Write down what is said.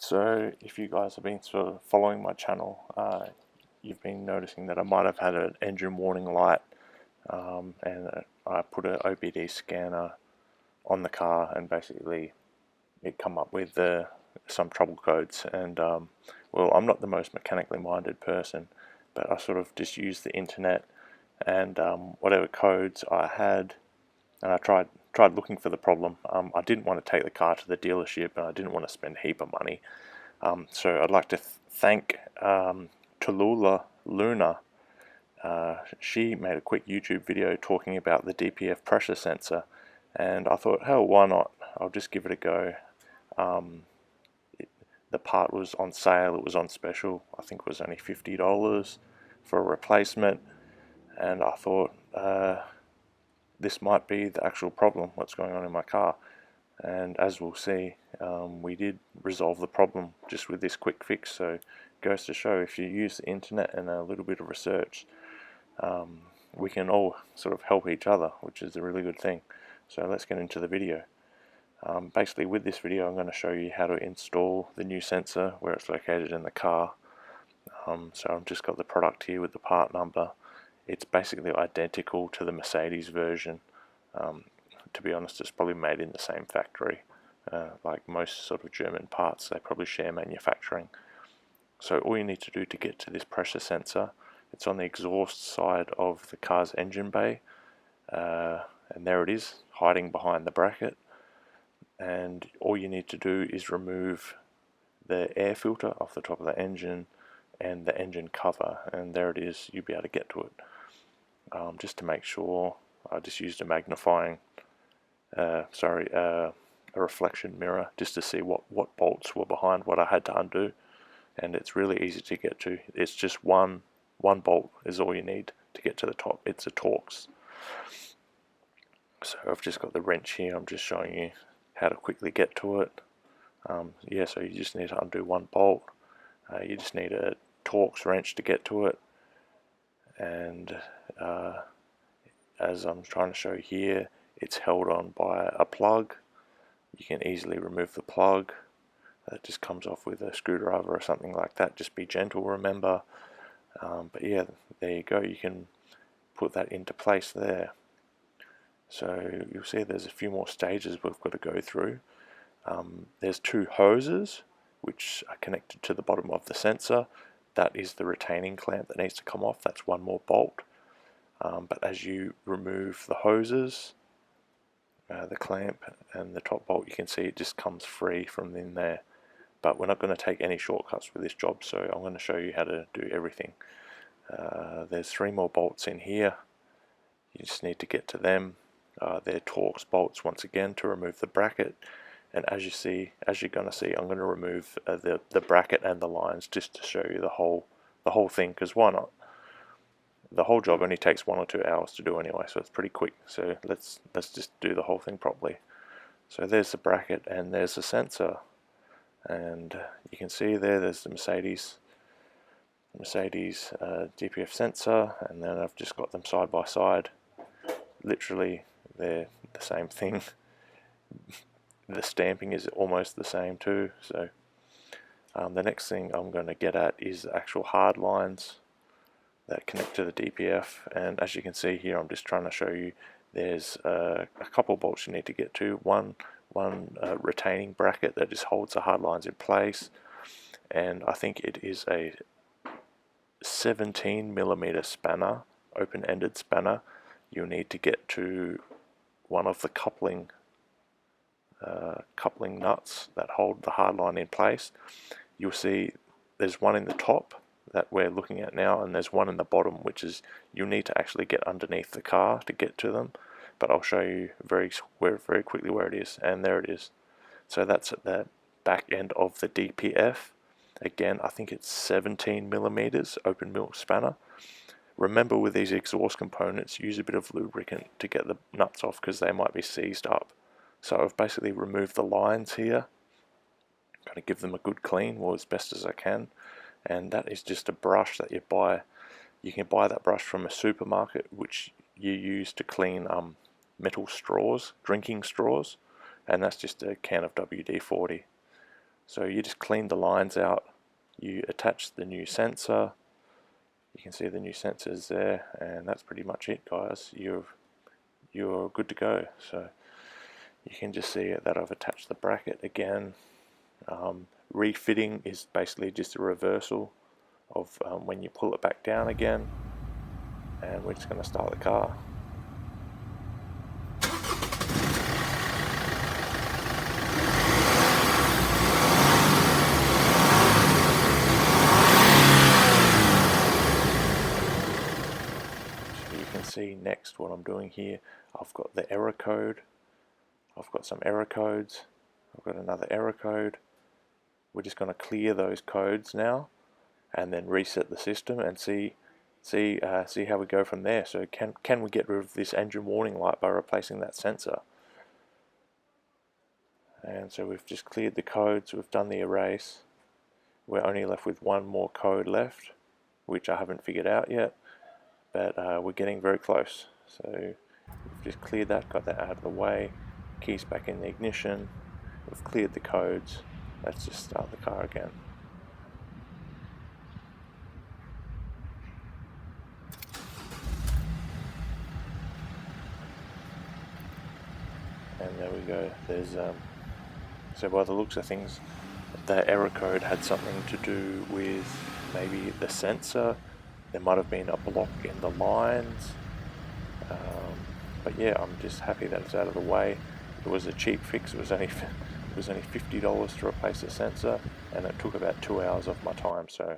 So if you guys have been sort of following my channel, you've been noticing that I might have had an engine warning light, and I put an OBD scanner on the car, and basically it come up with some trouble codes. And well, I'm not the most mechanically minded person, but I sort of just used the internet and whatever codes I had, and I tried looking for the problem. I didn't want to take the car to the dealership, and I didn't want to spend a heap of money. So I'd like to thank Tallulah Luna. She made a quick YouTube video talking about the DPF pressure sensor, and I thought, hell, why not? I'll just give it a go. The part was on sale, it was on special. I think it was only $50 for a replacement, and I thought this might be the actual problem, what's going on in my car. And as we'll see, we did resolve the problem just with this quick fix. So it goes to show, if you use the internet and a little bit of research, we can all sort of help each other, which is a really good thing. So let's get into the video. Basically with this video I'm going to show you how to install the new sensor, where it's located in the car. So I've just got the product here with the part number. It's basically identical to the Mercedes version. To be honest, it's probably made in the same factory. Like most sort of German parts, they probably share manufacturing. So all you need to do to get to this pressure sensor, it's on the exhaust side of the car's engine bay, and there it is, hiding behind the bracket. And all you need to do is remove the air filter off the top of the engine and the engine cover, and there it is. You'll be able to get to it. Just to make sure, I just used a magnifying a reflection mirror just to see what bolts were behind what I had to undo, and it's really easy to get to. It's just one bolt is all you need to get to the top. It's a Torx. So I've just got the wrench here. I'm just showing you how to quickly get to it. Yeah, so you just need to undo one bolt. You just need a Torx wrench to get to it, and as I'm trying to show here, it's held on by a plug. You can easily remove the plug. That just comes off with a screwdriver or something like that. Just be gentle, remember. But yeah, there you go. You can put that into place there. So you'll see there's a few more stages we've got to go through. There's two hoses which are connected to the bottom of the sensor. That is the retaining clamp that needs to come off. That's one more bolt. But as you remove the hoses, the clamp and the top bolt, you can see it just comes free from in there. But we're not going to take any shortcuts with this job, so I'm going to show you how to do everything. There's three more bolts in here. You just need to get to them. They're Torx bolts once again to remove the bracket. And as you're going to see, I'm going to remove the bracket and the lines just to show you the whole thing, because why not? The whole job only takes 1 or 2 hours to do anyway, so it's pretty quick. So let's just do the whole thing properly. So there's the bracket and there's the sensor, and you can see there's the Mercedes DPF sensor, and then I've just got them side by side. Literally they're the same thing. The stamping is almost the same too. So the next thing I'm going to get at is the actual hard lines that connect to the DPF, and as you can see here, I'm just trying to show you there's a couple bolts you need to get to. One retaining bracket that just holds the hard lines in place, and I think it is a 17mm spanner, open-ended spanner. You'll need to get to one of the coupling nuts that hold the hard line in place. You'll see there's one in the top that we're looking at now, and there's one in the bottom, which is you'll need to actually get underneath the car to get to them, but I'll show you very quickly where it is, and there it is. So that's at the back end of the DPF. Again, I think it's 17mm open mill spanner. Remember, with these exhaust components, use a bit of lubricant to get the nuts off, because they might be seized up. So I've basically removed the lines here, got to give them a good clean, well, as best as I can. And that is just a brush that you buy. You can buy that brush from a supermarket, which you use to clean metal straws, drinking straws, and that's just a can of WD-40. So you just clean the lines out, you attach the new sensor, you can see the new sensors there, and that's pretty much it, guys. You're good to go. So you can just see that I've attached the bracket again. Refitting is basically just a reversal of when you pull it back down again, and we're just going to start the car. So you can see next what I'm doing here, I've got the error code, I've got some error codes, I've got another error code. We're just going to clear those codes now and then reset the system and see how we go from there. So can we get rid of this engine warning light by replacing that sensor? And so we've just cleared the codes, we've done the erase. We're only left with one more code left, which I haven't figured out yet, but we're getting very close. So we've just cleared that, got that out of the way, keys back in the ignition, we've cleared the codes. Let's just start the car again. And there we go. There's so by the looks of things, that error code had something to do with maybe the sensor. There might have been a block in the lines. But yeah, I'm just happy that it's out of the way. It was a cheap fix. It was only $50 to replace the sensor, and it took about 2 hours of my time. So